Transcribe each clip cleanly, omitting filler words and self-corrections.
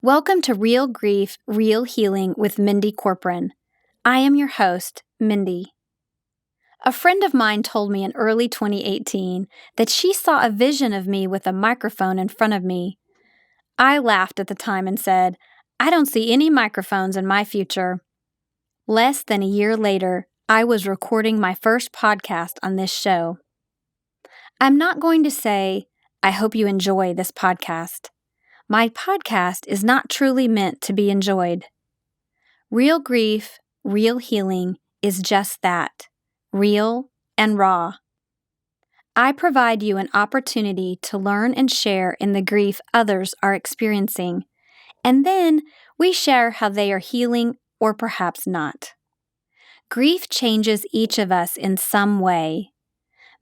Welcome to Real Grief, Real Healing with Mindy Corporon. I am your host, Mindy. A friend of mine told me in early 2018 that she saw a vision of me with a microphone in front of me. I laughed at the time and said, "I don't see any microphones in my future." Less than a year later, I was recording my first podcast on this show. I'm not going to say, "I hope you enjoy this podcast." My podcast is not truly meant to be enjoyed. Real grief, real healing is just that, real and raw. I provide you an opportunity to learn and share in the grief others are experiencing, and then we share how they are healing or perhaps not. Grief changes each of us in some way.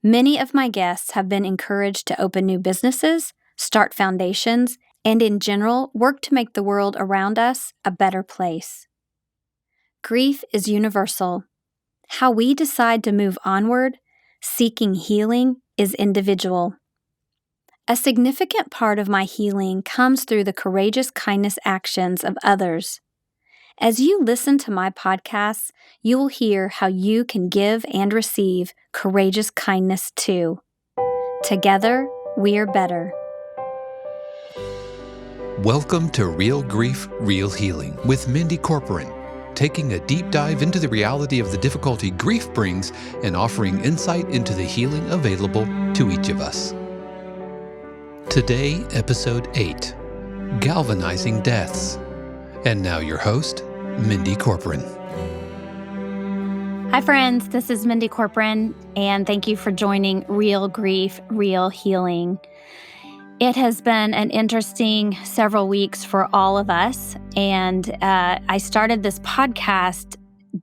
Many of my guests have been encouraged to open new businesses, start foundations, and in general, work to make the world around us a better place. Grief is universal. How we decide to move onward, seeking healing, is individual. A significant part of my healing comes through the courageous kindness actions of others. As you listen to my podcasts, you will hear how you can give and receive courageous kindness too. Together, we are better. Welcome to Real Grief, Real Healing with Mindy Corporon, taking a deep dive into the reality of the difficulty grief brings and offering insight into the healing available to each of us. Today, Episode 8, Galvanizing Deaths. And now your host, Mindy Corporon. Hi friends, this is Mindy Corporon, and thank you for joining Real Grief, Real Healing. It has been an interesting several weeks for all of us, and I started this podcast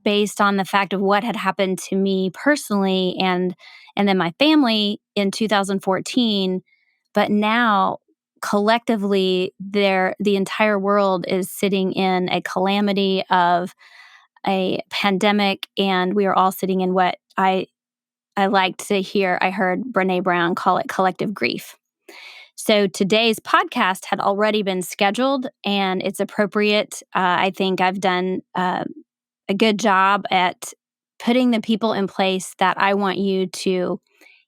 based on the fact of what had happened to me personally and then my family in 2014. But now, collectively, the entire world is sitting in a calamity of a pandemic, and we are all sitting in what I like to hear. I heard Brené Brown call it collective grief. So today's podcast had already been scheduled, and it's appropriate. I think I've done a good job at putting the people in place that I want you to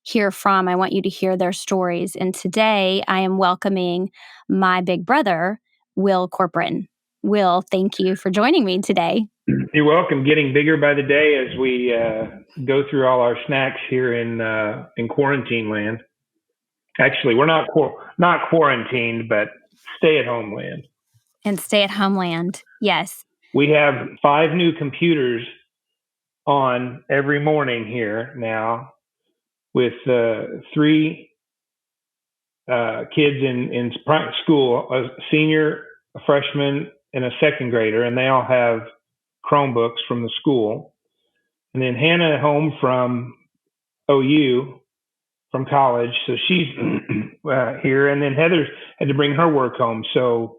hear from. I want you to hear their stories. And today I am welcoming my big brother, Will Corporon. Will, thank you for joining me today. You're welcome. Getting bigger by the day as we go through all our snacks here in quarantine land. Actually, we're not quarantined, but stay-at-home land. And stay-at-home land, yes. We have 5 new computers on every morning here now, with 3 kids in school, a senior, a freshman, and a second grader, and they all have Chromebooks from the school. And then Hannah home from OU, from college, so she's here. And then Heather had to bring her work home. So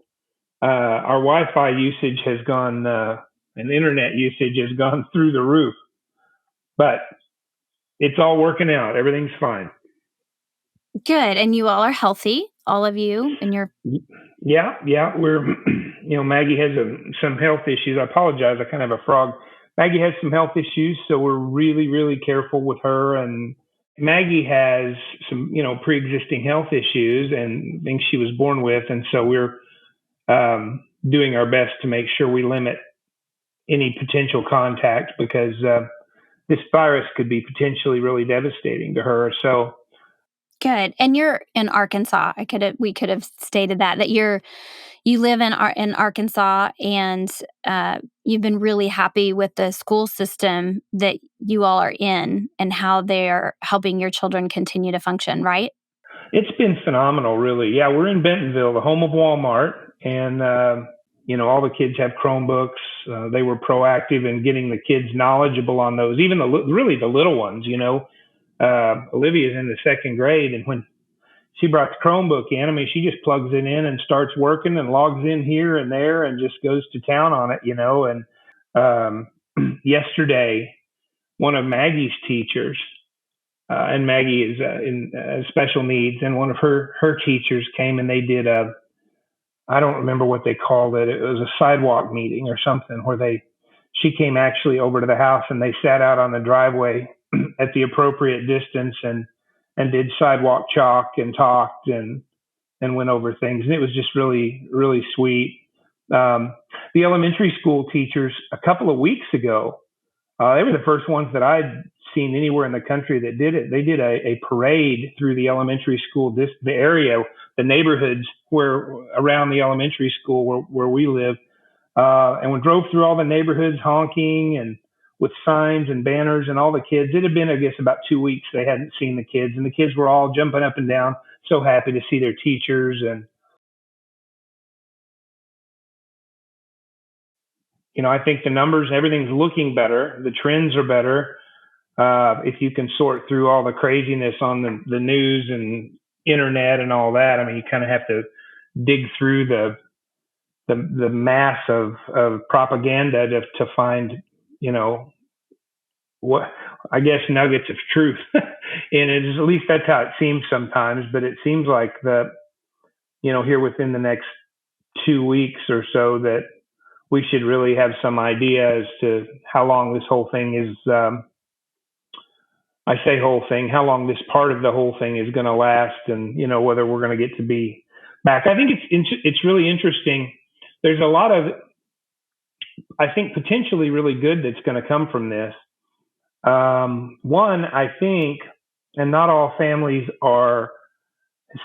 our Wi-Fi usage has gone, and internet usage has gone through the roof. But it's all working out. Everything's fine. Good. And you all are healthy, all of you, and you're... Yeah. We're, Maggie has some health issues. I apologize. I kind of have a frog. Maggie has some health issues, so we're really, really careful with her. And Maggie has some, pre-existing health issues and things she was born with. And so we're doing our best to make sure we limit any potential contact, because this virus could be potentially really devastating to her. So good. And you're in Arkansas. We could have stated that you live in Arkansas, and you've been really happy with the school system that you all are in and how they're helping your children continue to function, right? It's been phenomenal, really. Yeah, we're in Bentonville, the home of Walmart, and all the kids have Chromebooks. They were proactive in getting the kids knowledgeable on those, even the little ones. Olivia's in the second grade, and when she brought the Chromebook in, she just plugs it in and starts working and logs in here and there and just goes to town on it, And yesterday, one of Maggie's teachers, and Maggie is in special needs, and one of her teachers came and they did a I don't remember what they called it. It was a sidewalk meeting or something where she came actually over to the house and they sat out on the driveway at the appropriate distance and did sidewalk chalk and talked and went over things. And it was just really, really sweet. The elementary school teachers a couple of weeks ago, they were the first ones that I'd seen anywhere in the country that did it. They did a parade through the elementary school, the area, the neighborhoods around the elementary school where we live, and we drove through all the neighborhoods honking and with signs and banners and all the kids. It had been, I guess, about 2 weeks they hadn't seen the kids, and the kids were all jumping up and down, so happy to see their teachers. And I think the numbers, everything's looking better. The trends are better. If you can sort through all the craziness on the news and internet and all that, I mean, you kind of have to dig through the mass of propaganda to find, what I guess nuggets of truth. And it is, at least that's how it seems sometimes. But it seems like here within the next 2 weeks or so that we should really have some idea as to how long this whole thing is. I say whole thing, how long this part of the whole thing is going to last, and whether we're going to get to be back. I think it's really interesting. There's a lot of, I think, potentially really good that's going to come from this. One, I think, and not all families are.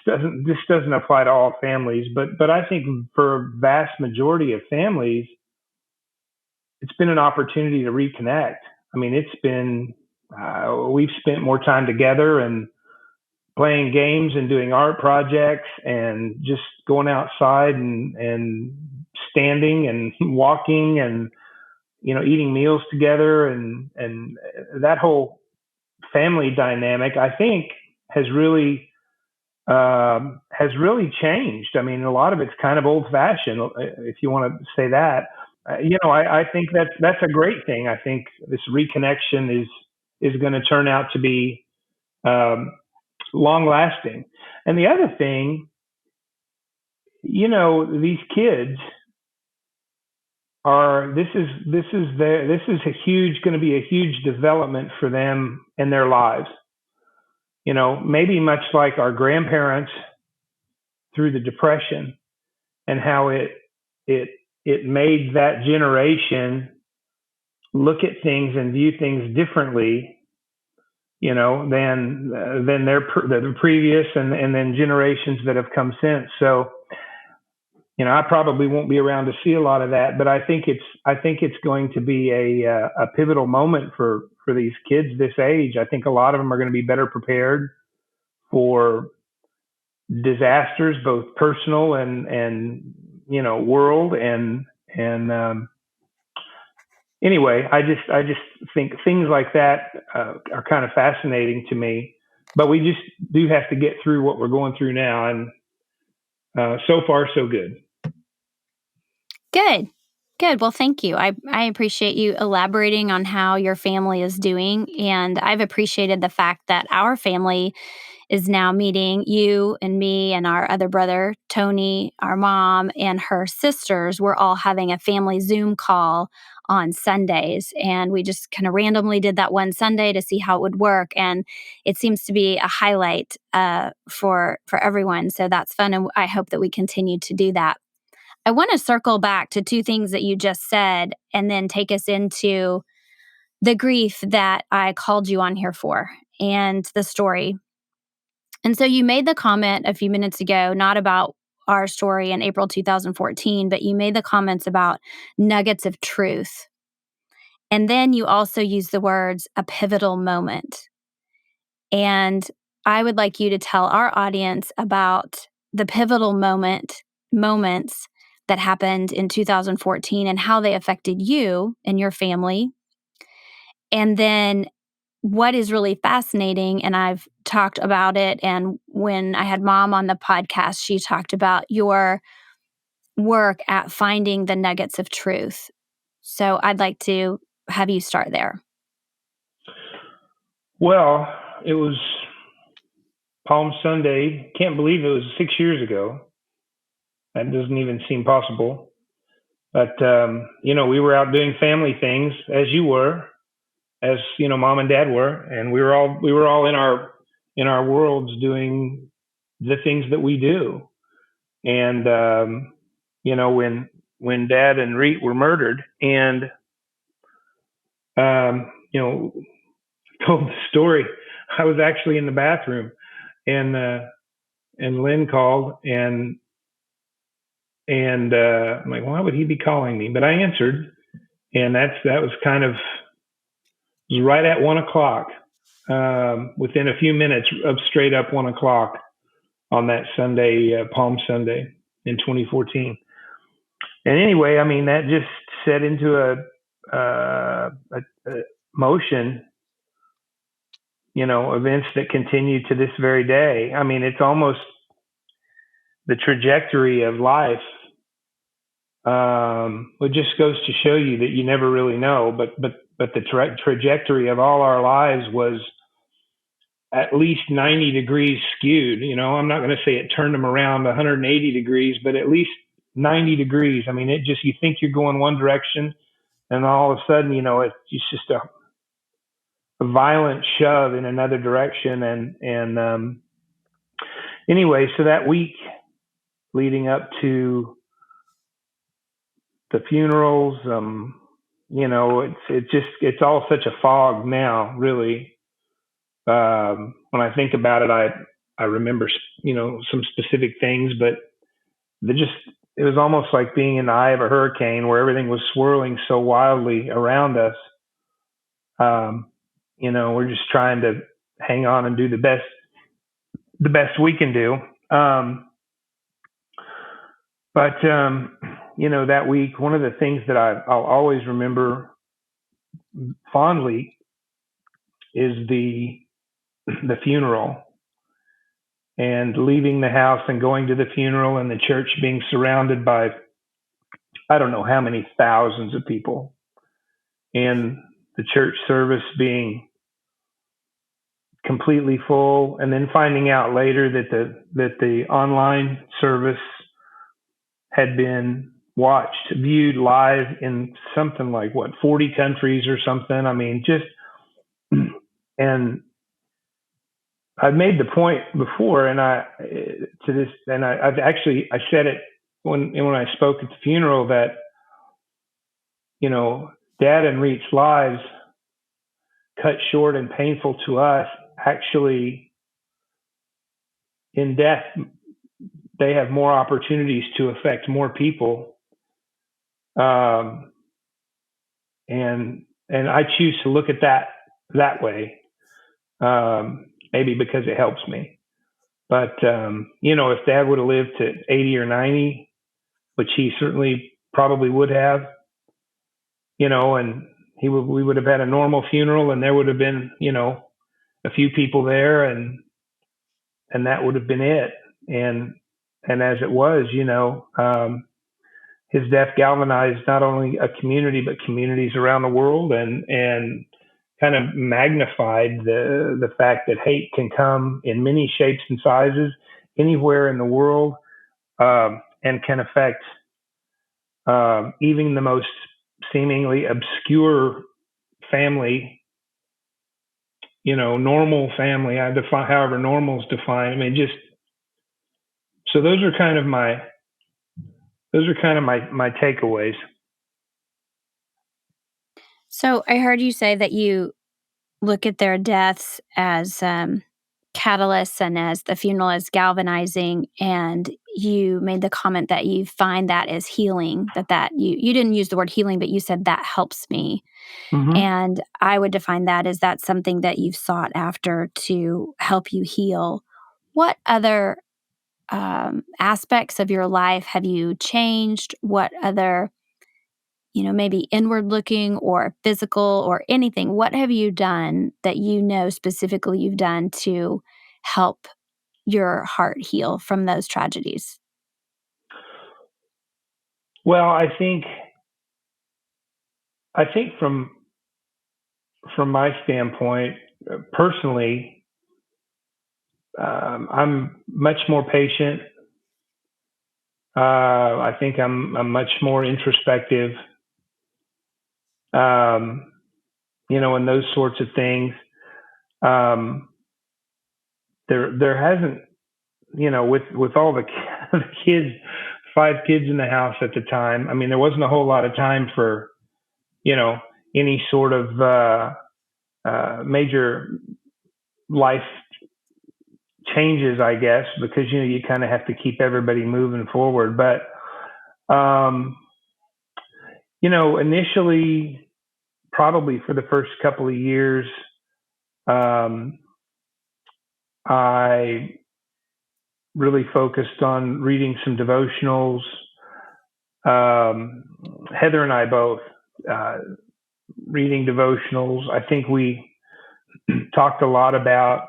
This doesn't apply to all families, but I think for a vast majority of families, it's been an opportunity to reconnect. I mean, it's been, we've spent more time together and playing games and doing art projects and just going outside and standing and walking and, eating meals together. And that whole family dynamic, I think, has really changed. I mean, a lot of it's kind of old fashioned, if you want to say that. I think that's a great thing. I think this reconnection is going to turn out to be long lasting. And the other thing, these kids this is going to be a huge development for them in their lives. Maybe much like our grandparents through the Depression, and how it made that generation look at things and view things differently, than the previous and then generations that have come since. So, I probably won't be around to see a lot of that, but I think it's going to be a pivotal moment for these kids this age. I think a lot of them are going to be better prepared for disasters, both personal and world. And anyway, I just think things like that are kind of fascinating to me. But we just do have to get through what we're going through now, and so far so good. Good. Well, thank you. I appreciate you elaborating on how your family is doing. And I've appreciated the fact that our family is now meeting you and me and our other brother, Tony, our mom, and her sisters. We're all having a family Zoom call on Sundays. And we just kind of randomly did that one Sunday to see how it would work. And it seems to be a highlight for everyone. So that's fun. And I hope that we continue to do that. I want to circle back to two things that you just said and then take us into the grief that I called you on here for and the story. And so you made the comment a few minutes ago, not about our story in April 2014, but you made the comments about nuggets of truth. And then you also used the words a pivotal moment. And I would like you to tell our audience about the pivotal moments that happened in 2014 and how they affected you and your family. And then what is really fascinating, and I've talked about it, and when I had Mom on the podcast, she talked about your work at finding the nuggets of truth. So I'd like to have you start there. Well, it was Palm Sunday. Can't believe it was 6 years ago. That doesn't even seem possible. But we were out doing family things, as you were, as mom and dad were, and we were all in our worlds doing the things that we do. And when dad and Reet were murdered, and told the story, I was actually in the bathroom, and Lynn called, and I'm like, why would he be calling me? But I answered, and that was kind of right at 1:00, within a few minutes of straight up 1:00 on that Sunday, Palm Sunday in 2014. And anyway, I mean, that just set into a motion, events that continue to this very day. I mean, it's almost the trajectory of life. It just goes to show you that you never really know, but the trajectory of all our lives was at least 90 degrees skewed. I'm not going to say it turned them around 180 degrees, but at least 90 degrees. I mean, you think you're going one direction, and all of a sudden, it's just a violent shove in another direction. And anyway, so that week leading up to the funerals, it's all such a fog now, really. When I think about it, I remember, some specific things, but it was almost like being in the eye of a hurricane where everything was swirling so wildly around us. We're just trying to hang on and do the best we can do. But that week, one of the things that I'll always remember fondly is the funeral, and leaving the house and going to the funeral, and the church being surrounded by, I don't know how many thousands of people, and the church service being completely full, and then finding out later that the online service had been viewed live in something like 40 countries or something. I mean, and I've made the point before, and I said it when I spoke at the funeral, that Dad and Reet's lives, cut short and painful to us, actually in death they have more opportunities to affect more people, and I choose to look at that way, maybe because it helps me. But if Dad would have lived to 80 or 90, which he certainly probably would have, and we would have had a normal funeral, and there would have been a few people there, and that would have been it. And as it was, his death galvanized not only a community, but communities around the world, and kind of magnified the fact that hate can come in many shapes and sizes anywhere in the world, and can affect even the most seemingly obscure family, normal family. I define however normal is defined. I mean, so those are kind of my takeaways. So I heard you say that you look at their deaths as catalysts, and as the funeral as galvanizing, and you made the comment that you find that as healing, that you didn't use the word healing, but you said that helps me. Mm-hmm. And I would define that as that's something that you've sought after to help you heal. What other aspects of your life have you changed? What other, maybe inward looking or physical or anything, what have you done that specifically you've done to help your heart heal from those tragedies? Well, I think from my standpoint, personally, I'm much more patient. I think I'm much more introspective, and those sorts of things. Um, there hasn't, with all the the kids, 5 kids in the house at the time. I mean, there wasn't a whole lot of time for, any sort of major life changes, I guess, because you kind of have to keep everybody moving forward. But initially, probably for the first couple of years, I really focused on reading some devotionals. Heather and I both reading devotionals. I think we talked a lot about,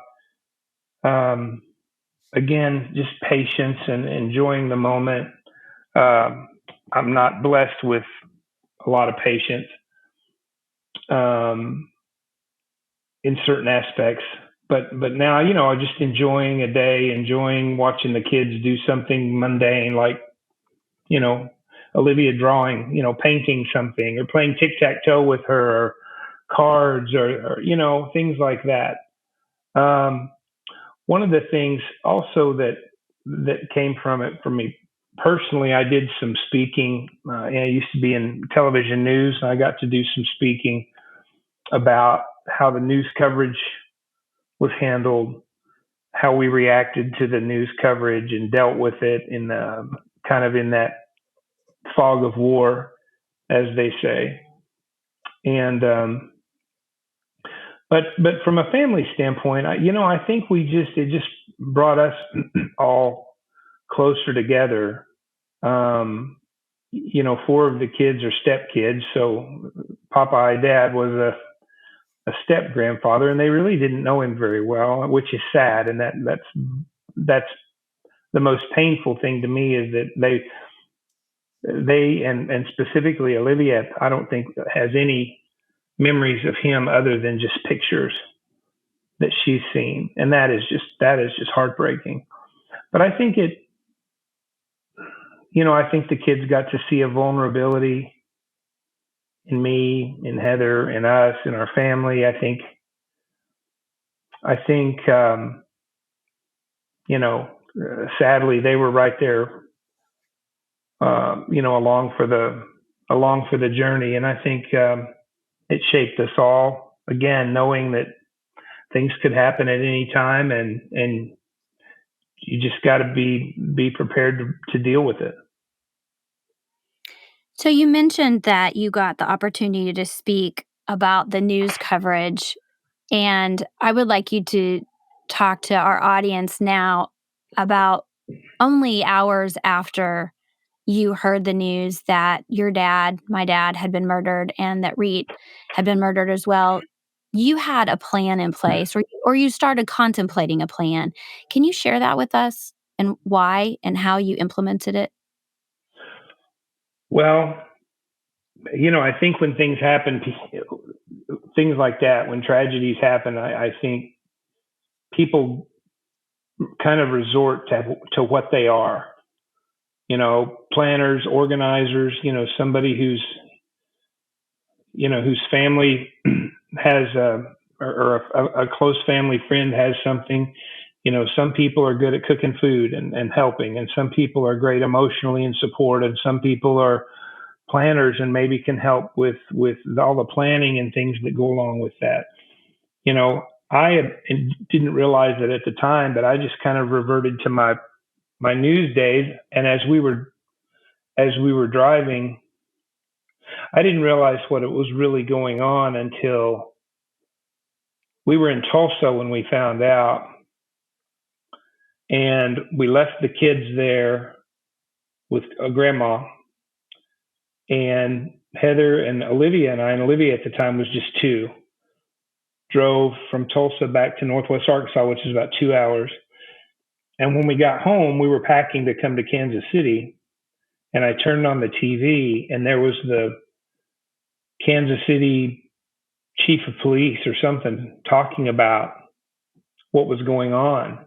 again, just patience and enjoying the moment. I'm not blessed with a lot of patience in certain aspects, but now, just enjoying a day, enjoying watching the kids do something mundane like, Olivia drawing, painting something, or playing tic-tac-toe with her, or cards, or things like that. One of the things also that came from it for me personally, I did some speaking. I used to be in television news, and I got to do some speaking about how the news coverage was handled, how we reacted to the news coverage and dealt with it in kind of in that fog of war, as they say. And but from a family standpoint, I think it just brought us all closer together. 4 of the kids are step kids, so Popeye Dad was a step grandfather, and they really didn't know him very well, which is sad. And that's the most painful thing to me, is that they and specifically Olivia, I don't think has any memories of him other than just pictures that she's seen, and that is just heartbreaking. But I think I think the kids got to see a vulnerability in me, in Heather, in us, in our family. I think sadly, they were right there, along for the journey. And I think it shaped us all, again, knowing that things could happen at any time, and you just got to be prepared to deal with it. So you mentioned that you got the opportunity to speak about the news coverage, and I would like you to talk to our audience now about only hours after you heard the news that my dad, had been murdered, and that Reet had been murdered as well. You had a plan in place, or you started contemplating a plan. Can you share that with us, and why and how you implemented it? Well, I think when things happen, things like that, when tragedies happen, I think people kind of resort to what they are. Planners, organizers, somebody whose family has or a close family friend has something. Some people are good at cooking food and helping, and some people are great emotionally in support, and some people are planners and maybe can help with all the planning and things that go along with that. I didn't realize it at the time, but I just kind of reverted to my news days. And as we were driving, I didn't realize what it was really going on until we were in Tulsa when we found out. And we left the kids there with a grandma, and Heather and Olivia and I, and Olivia at the time was just 2, drove from Tulsa back to Northwest Arkansas, which is about 2 hours. And when we got home, we were packing to come to Kansas City, and I turned on the TV, and there was the Kansas City chief of police or something talking about what was going on.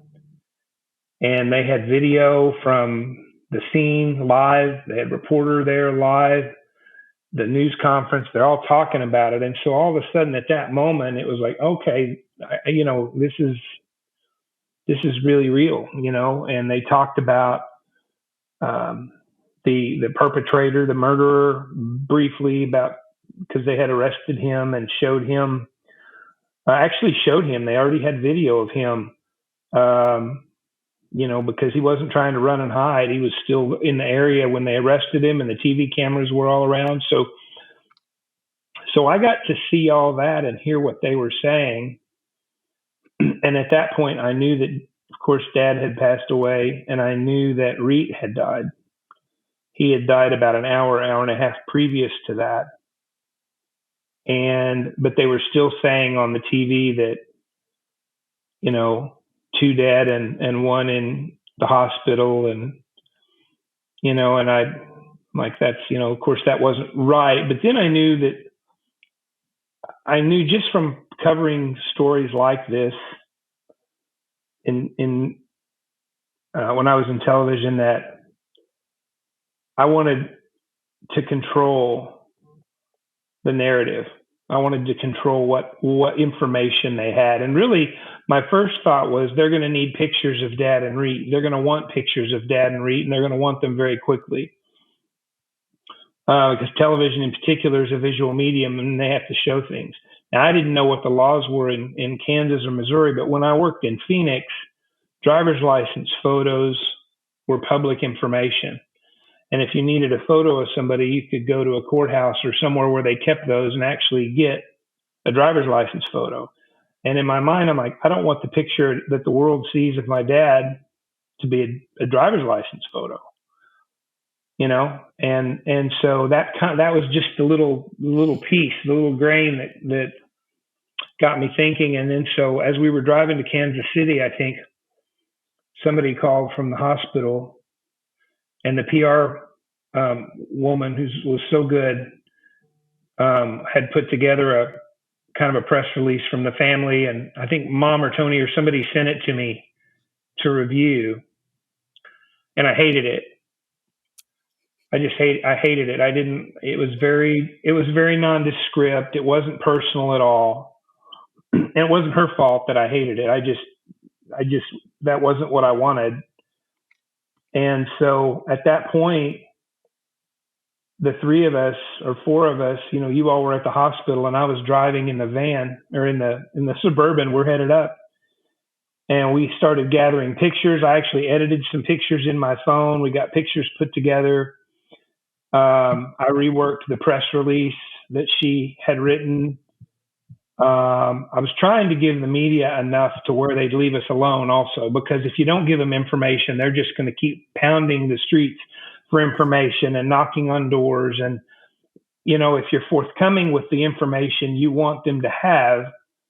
And they had video from the scene live. They had a reporter there live, the news conference. They're all talking about it. And so all of a sudden at that moment, it was like, okay, this is really real, and they talked about the perpetrator, the murderer, briefly, about because they had arrested him and showed him. They already had video of him, because he wasn't trying to run and hide. He was still in the area when they arrested him, and the TV cameras were all around. So I got to see all that and hear what they were saying. And at that point, I knew that, of course, Dad had passed away, and I knew that Reet had died. He had died about an hour and a half previous to that. But they were still saying on the TV that, 2 dead and 1 in the hospital. And I'm like, that's, of course that wasn't right. But then I knew just from covering stories like this when I was in television, that I wanted to control the narrative. I wanted to control what information they had. And really, my first thought was they're going to need pictures of Dad and Reet. They're going to want pictures of Dad and Reet, and they're going to want them very quickly. Because television in particular is a visual medium, and they have to show things. Now, I didn't know what the laws were in Kansas or Missouri, but when I worked in Phoenix, driver's license photos were public information. And if you needed a photo of somebody, you could go to a courthouse or somewhere where they kept those and actually get a driver's license photo. And in my mind, I'm like, I don't want the picture that the world sees of my dad to be a driver's license photo, And so that was just the little piece, the little grain that got me thinking. And then so as we were driving to Kansas City, I think somebody called from the hospital, and the PR woman who was so good had put together a kind of a press release from the family. And I think Mom or Tony or somebody sent it to me to review. And I hated it. I hated it. It was very nondescript. It wasn't personal at all. And it wasn't her fault that I hated it. I just, that wasn't what I wanted. And so at that point, the 3 of us or 4 of us, you all were at the hospital, and I was driving in the van, or in the Suburban. We're headed up, and we started gathering pictures. I actually edited some pictures in my phone. We got pictures put together. I reworked the press release that she had written. I was trying to give the media enough to where they'd leave us alone also, because if you don't give them information, they're just going to keep pounding the streets for information and knocking on doors. And, if you're forthcoming with the information you want them to have,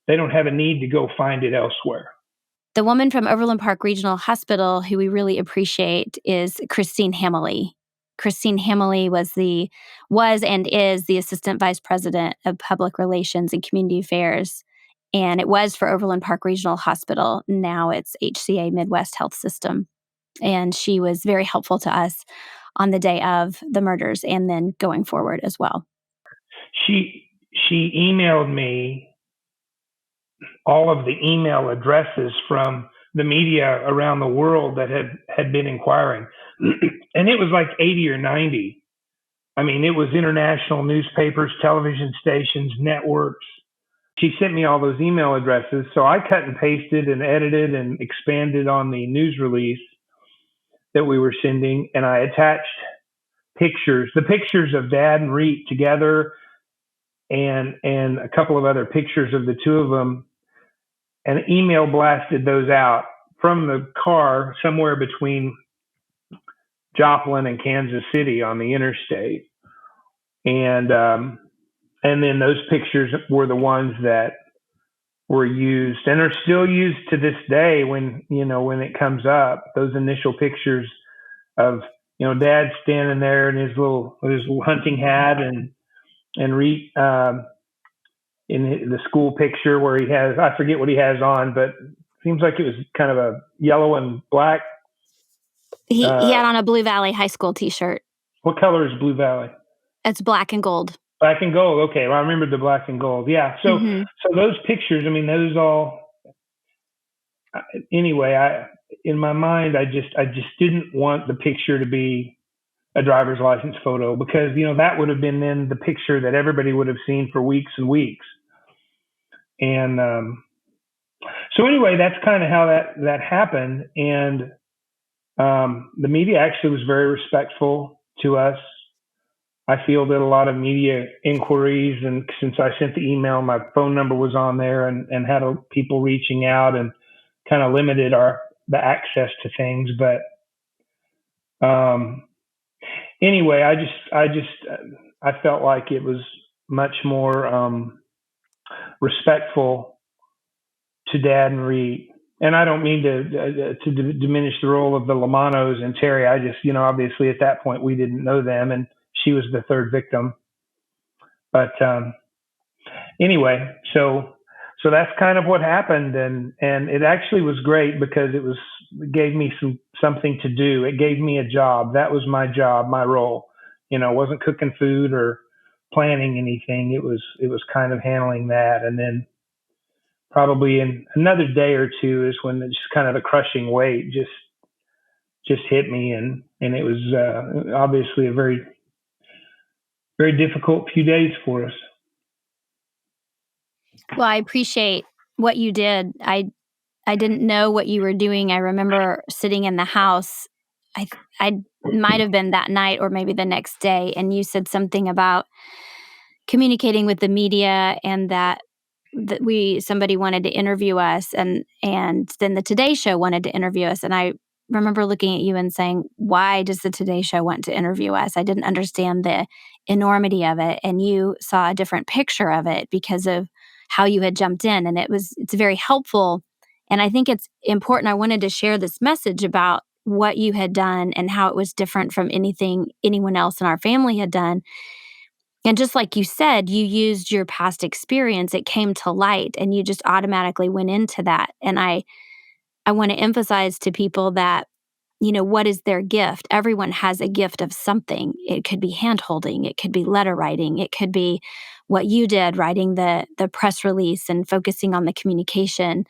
they don't have a need to go find it elsewhere. The woman from Overland Park Regional Hospital who we really appreciate is Christine Hamley. Christine Hamley was and is the Assistant Vice President of Public Relations and Community Affairs. And it was for Overland Park Regional Hospital. Now it's HCA Midwest Health System. And she was very helpful to us on the day of the murders and then going forward as well. She emailed me all of the email addresses from the media around the world that had been inquiring. And it was like 80 or 90. I mean, it was international newspapers, television stations, networks. She sent me all those email addresses. So I cut and pasted and edited and expanded on the news release that we were sending. And I attached the pictures of Dad and Reet together, and a couple of other pictures of the 2 of them, and email blasted those out from the car somewhere between Joplin and Kansas City on the interstate. And then those pictures were the ones that were used and are still used to this day when it comes up, those initial pictures of, Dad standing there in his little hunting hat, and Reet in the school picture where he has, I forget what he has on, but it seems like it was kind of a yellow and black He had on a Blue Valley High School T-shirt. What color is Blue Valley? It's black and gold. Black and gold. Okay, well, I remember the black and gold. Yeah. So so those pictures. I mean, those all. Anyway, in my mind, I just didn't want the picture to be a driver's license photo, because that would have been then the picture that everybody would have seen for weeks and weeks. And so anyway, that's kind of how that happened. And the media actually was very respectful to us. I fielded a lot of media inquiries, and since I sent the email, my phone number was on there, and had people reaching out, and kind of limited the access to things. But anyway, I felt like it was much more respectful to Dad and Reed. And I don't mean to diminish the role of the Lamanos and Terry. I just, obviously at that point we didn't know them, and she was the third victim. But anyway, so that's kind of what happened, and it actually was great because it gave me something to do. It gave me a job. That was my job, my role. It wasn't cooking food or planning anything. It was kind of handling that. And then probably in another day or two is when just kind of the crushing weight just hit me, and it was obviously a very, very difficult few days for us. Well, I appreciate what you did. I didn't know what you were doing. I remember sitting in the house. I might have been that night or maybe the next day, and you said something about communicating with the media, and that somebody wanted to interview us, and then the Today Show wanted to interview us. And I remember looking at you and saying, why does the Today Show want to interview us? I didn't understand the enormity of it. And you saw a different picture of it because of how you had jumped in. And it's very helpful. And I think it's important. I wanted to share this message about what you had done and how it was different from anything anyone else in our family had done. And just like you said, you used your past experience. It came to light, and you just automatically went into that. And I want to emphasize to people that, what is their gift? Everyone has a gift of something. It could be hand-holding. It could be letter writing. It could be what you did, writing the press release and focusing on the communication.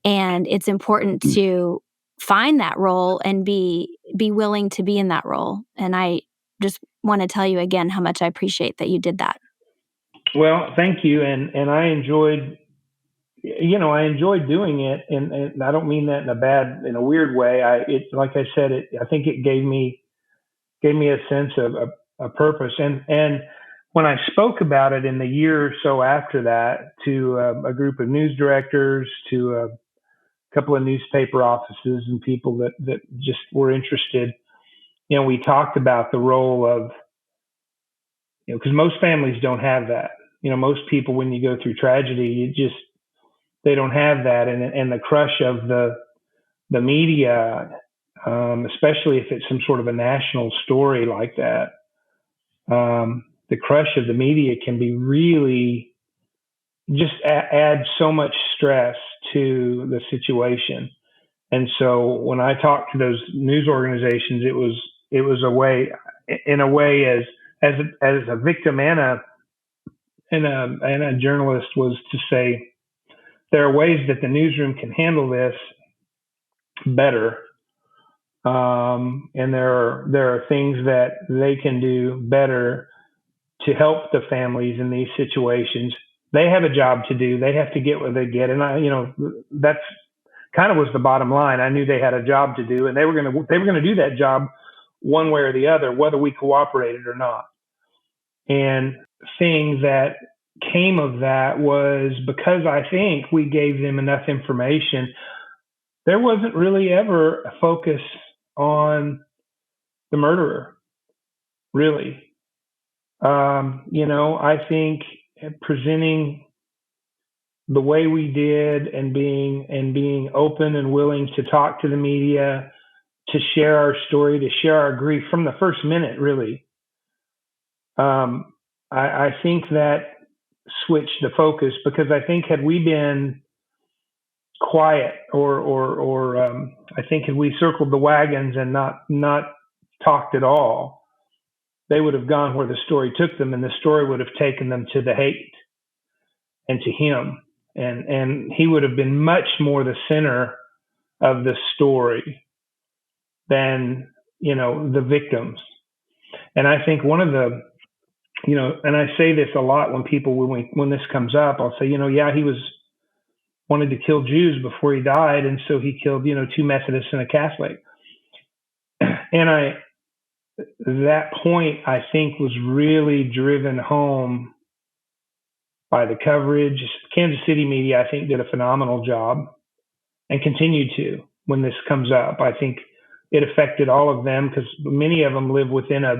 And it's important to find that role and be willing to be in that role. And I just want to tell you again how much I appreciate that you did that. Well, thank you. And I enjoyed, I enjoyed doing it. And I don't mean that in a weird way. Like I said, I think it gave me a sense of a purpose. And when I spoke about it in the year or so after that to a group of news directors, to a couple of newspaper offices and people that just were interested, we talked about the role of, because most families don't have that. Most people, when you go through tragedy, they don't have that. And the crush of the media, especially if it's some sort of a national story like that, the crush of the media can be really just add so much stress to the situation. And so when I talked to those news organizations, it was a way, as a victim and a journalist, was to say there are ways that the newsroom can handle this better, and there are things that they can do better to help the families in these situations. They have a job to do. They have to get what they get, and that's kind of was the bottom line. I knew they had a job to do, and they were going to do that job one way or the other, whether we cooperated or not. And thing that came of that was, because I think we gave them enough information, there wasn't really ever a focus on the murderer, really. I think presenting the way we did, and being open and willing to talk to the media, to share our story, to share our grief from the first minute, really. I think that switched the focus, because I think had we been quiet, or I think if we circled the wagons and not talked at all, they would have gone where the story took them, and the story would have taken them to the hate and to him, and he would have been much more the center of the story than the victims. And I think one of the and I say this a lot when this comes up, I'll say, yeah, he wanted to kill Jews before he died, and so he killed, 2 Methodists and a Catholic. And that point, I think, was really driven home by the coverage. Kansas City media, I think, did a phenomenal job and continued to when this comes up. I think it affected all of them because many of them live within a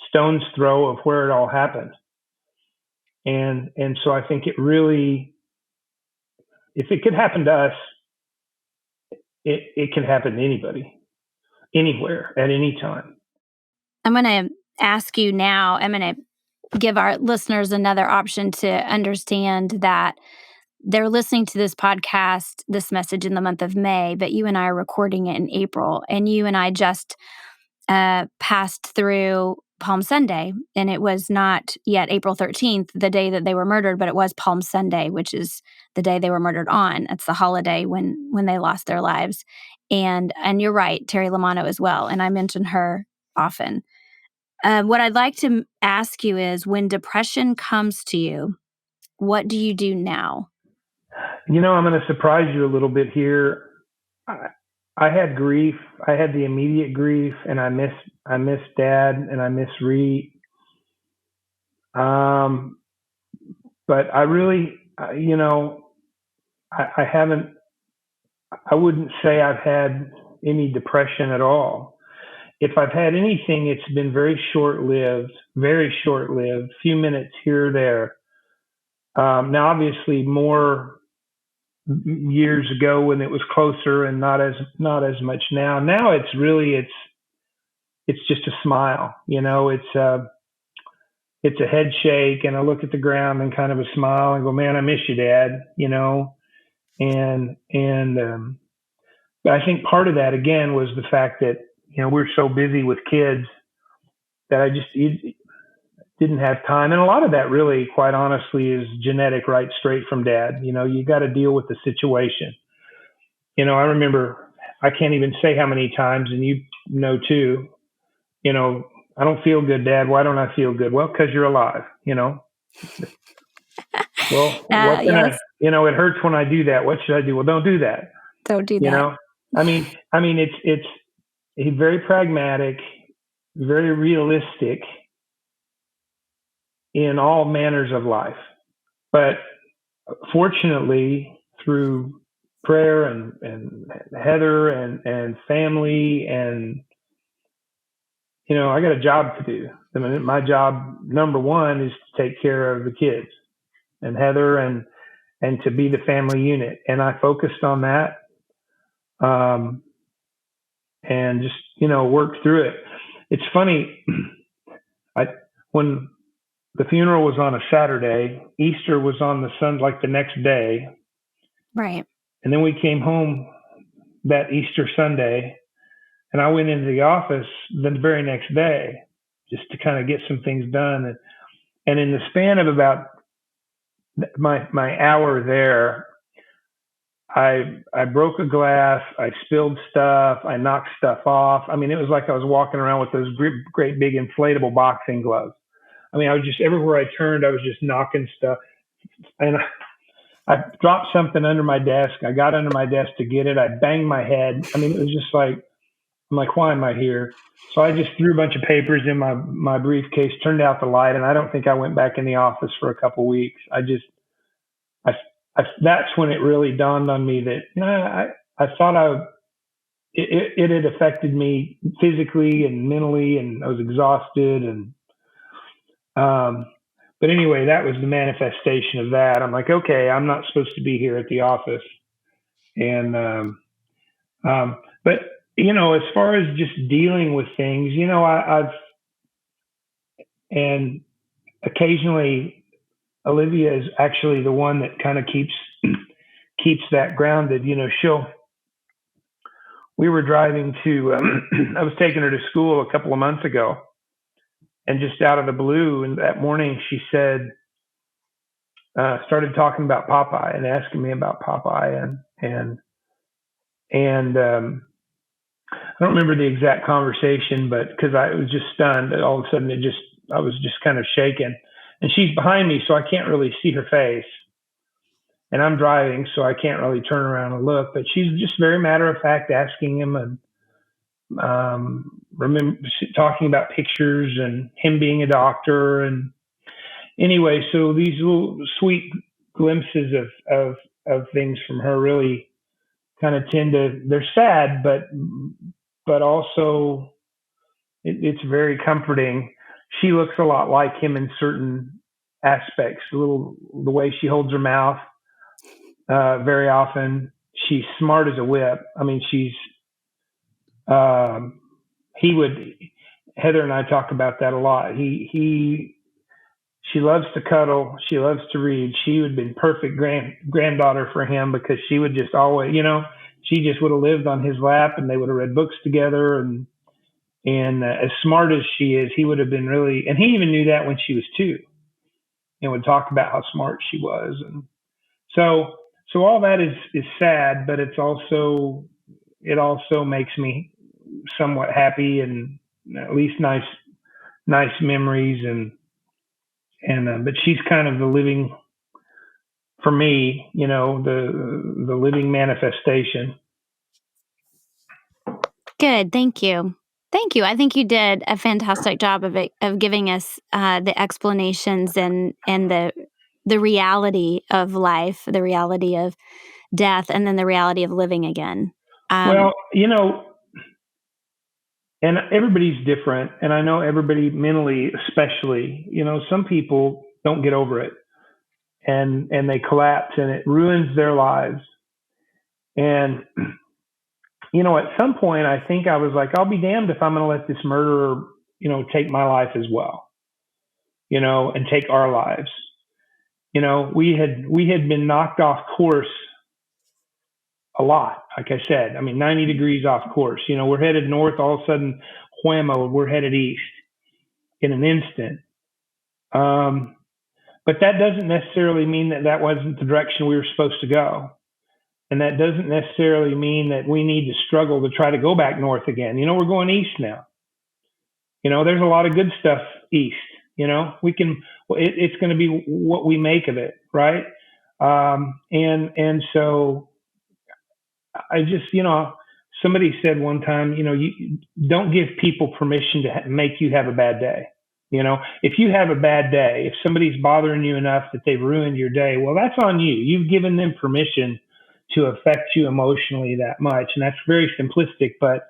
stone's throw of where it all happened. And so I think it really, if it could happen to us, it can happen to anybody, anywhere, at any time. I'm going to ask you now, I'm going to give our listeners another option to understand that they're listening to this podcast, this message in the month of May, but you and I are recording it in April, and you and I just passed through Palm Sunday, and it was not yet April 13th, the day that they were murdered, but it was Palm Sunday, which is the day they were murdered on. It's the holiday when they lost their lives. And you're right, Terry Lamanno as well, and I mention her often. What I'd like to ask you is, when depression comes to you, what do you do now? I'm going to surprise you a little bit here. I had grief. I had the immediate grief, and I miss Dad, and I miss Reed. But I really, I haven't. I wouldn't say I've had any depression at all. If I've had anything, it's been very short-lived, few minutes here or there. Now, obviously, more years ago when it was closer, and not as much now. Now it's just a smile. It's a head shake, and I look at the ground and kind of a smile and go, "Man, I miss you, Dad." But I think part of that again was the fact that we're so busy with kids that I just didn't have time. And a lot of that really, quite honestly, is genetic, right straight from Dad. You got to deal with the situation. I remember, I can't even say how many times, and you know too, I don't feel good, Dad. Why don't I feel good? Well, because you're alive, Well, what can yes. it hurts when I do that. What should I do? Well, don't do that. Don't do that. I mean, it's very pragmatic, very realistic in all manners of life. But fortunately, through prayer and Heather and family, and I got a job to do. I mean, my job number one is to take care of the kids and Heather and to be the family unit, and I focused on that, and just worked through it. It's funny, when the funeral was on a Saturday, Easter was on the next day. Right. And then we came home that Easter Sunday, and I went into the office the very next day just to kind of get some things done. And in the span of about my hour there, I broke a glass, I spilled stuff, I knocked stuff off. I mean, it was like I was walking around with those great big inflatable boxing gloves. I mean, I was just, everywhere I turned, I was just knocking stuff. And I dropped something under my desk. I got under my desk to get it. I banged my head. I mean, it was just like, I'm like, why am I here? So I just threw a bunch of papers in my briefcase, turned out the light, and I don't think I went back in the office for a couple of weeks. That's when it really dawned on me that I thought it had affected me physically and mentally, and I was exhausted. And but anyway, that was the manifestation of that. I'm like, okay, I'm not supposed to be here at the office. And but as far as just dealing with things, I've and occasionally Olivia is actually the one that kind of keeps keeps that grounded. We were driving to, I was taking her to school a couple of months ago, and just out of the blue, and that morning she said, started talking about Popeye and asking me about Popeye, and I don't remember the exact conversation, but because I was just stunned, all of a sudden I was just kind of shaken, and she's behind me, so I can't really see her face, and I'm driving, so I can't really turn around and look, but she's just very matter of fact asking him, and remember talking about pictures and him being a doctor, and anyway, so these little sweet glimpses of things from her really kind of they're sad, but also it's very comforting. She looks a lot like him in certain aspects. The way she holds her mouth, very often. She's smart as a whip. I mean, he would, Heather and I talk about that a lot. She loves to cuddle. She loves to read. She would have been perfect granddaughter for him, because she would just always, she just would have lived on his lap, and they would have read books together. And as smart as she is, he would have been really, and he even knew that when she was 2, and would talk about how smart she was. And so all that is sad, but it also makes me somewhat happy, and at least nice memories. But she's kind of the living, for me, the living manifestation. Good. Thank you. Thank you. I think you did a fantastic job of giving us the explanations and the reality of life, the reality of death, and then the reality of living again. Well, and everybody's different, and I know everybody mentally, especially, some people don't get over it, and they collapse, and it ruins their lives. And at some point, I think I was like, I'll be damned if I'm going to let this murderer, take my life as well, and take our lives. We had been knocked off course a lot. Like I said, 90 degrees off course. We're headed north. All of a sudden, whammo, we're headed east in an instant. But that doesn't necessarily mean that wasn't the direction we were supposed to go. And that doesn't necessarily mean that we need to struggle to try to go back north again. We're going east now. There's a lot of good stuff east. It's going to be what we make of it, right? And so I just, somebody said one time, you don't give people permission to make you have a bad day. If you have a bad day, if somebody's bothering you enough that they've ruined your day, well, that's on you. You've given them permission to affect you emotionally that much. And that's very simplistic, but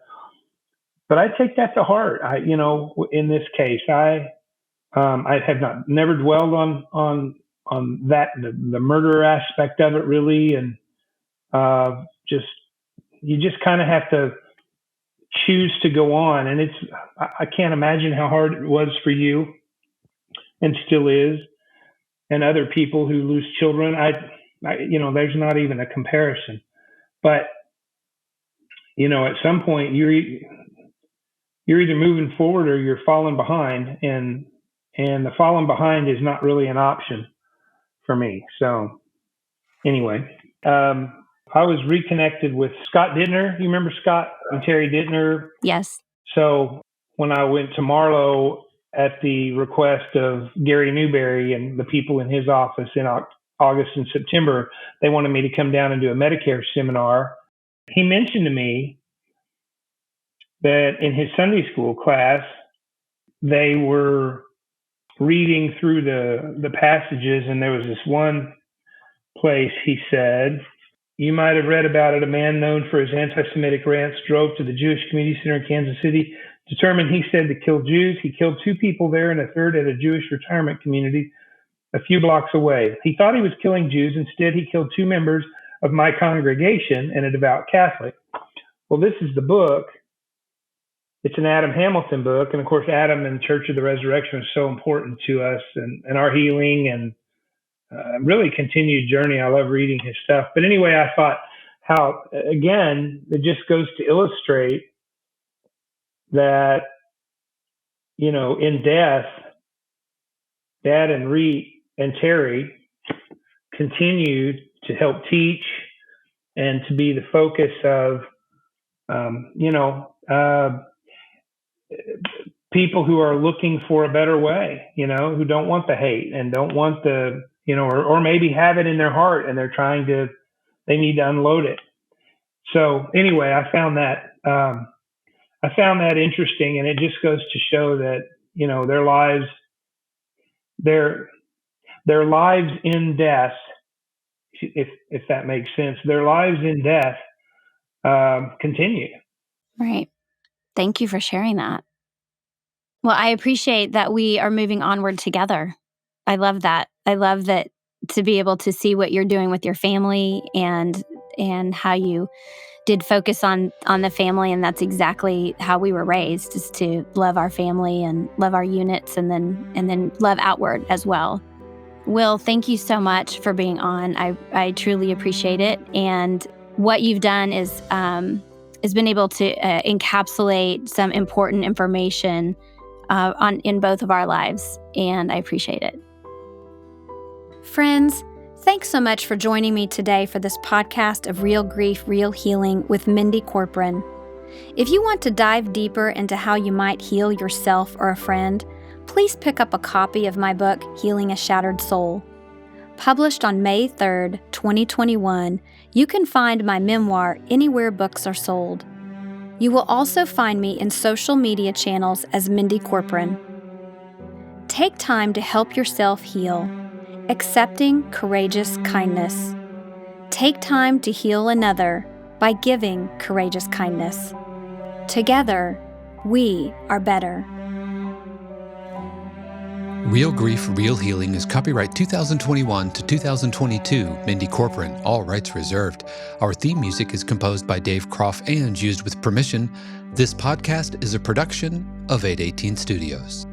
I take that to heart. In this case, I have never dwelled on that, the murder aspect of it really. And, you just kind of have to choose to go on. And I can't imagine how hard it was for you, and still is, and other people who lose children. There's not even a comparison, but at some point you're either moving forward or you're falling behind, and the falling behind is not really an option for me. So anyway, I was reconnected with Scott Dittner. You remember Scott and Terry Dittner? Yes. So when I went to Marlow at the request of Gary Newberry and the people in his office in August and September, they wanted me to come down and do a Medicare seminar. He mentioned to me that in his Sunday school class, they were reading through the passages, and there was this one place he said, you might have read about it, a man known for his anti-Semitic rants drove to the Jewish Community Center in Kansas City, determined, he said, to kill Jews. He killed 2 people there and a third at a Jewish retirement community a few blocks away. He thought he was killing Jews. Instead, he killed 2 members of my congregation and a devout Catholic. Well, this is the book. It's an Adam Hamilton book. And of course, Adam and Church of the Resurrection is so important to us and our healing. really continued journey. I love reading his stuff. But anyway, I thought how, again, it just goes to illustrate that, in death, Dad and Reet and Terry continued to help teach and to be the focus of, people who are looking for a better way, who don't want the hate and don't want the, or maybe have it in their heart and they need to unload it. So anyway, I found that interesting, and it just goes to show that, their lives in death, if that makes sense, their lives in death continue. Right. Thank you for sharing that. Well, I appreciate that we are moving onward together. I love that. I love that, to be able to see what you're doing with your family and how you did focus on the family. And that's exactly how we were raised, is to love our family and love our units, and then love outward as well. Will, thank you so much for being on. I truly appreciate it. And what you've done is been able to encapsulate some important information in both of our lives, and I appreciate it. Friends, thanks so much for joining me today for this podcast of Real Grief, Real Healing with Mindy Corporon. If you want to dive deeper into how you might heal yourself or a friend, please pick up a copy of my book, Healing a Shattered Soul. Published on May 3rd, 2021, you can find my memoir anywhere books are sold. You will also find me in social media channels as Mindy Corporon. Take time to help yourself heal. Accepting courageous kindness. Take time to heal another by giving courageous kindness. Together, we are better. Real Grief, Real Healing is copyright 2021 to 2022, Mindy Corporon, all rights reserved. Our theme music is composed by Dave Croft and used with permission. This podcast is a production of 818 Studios.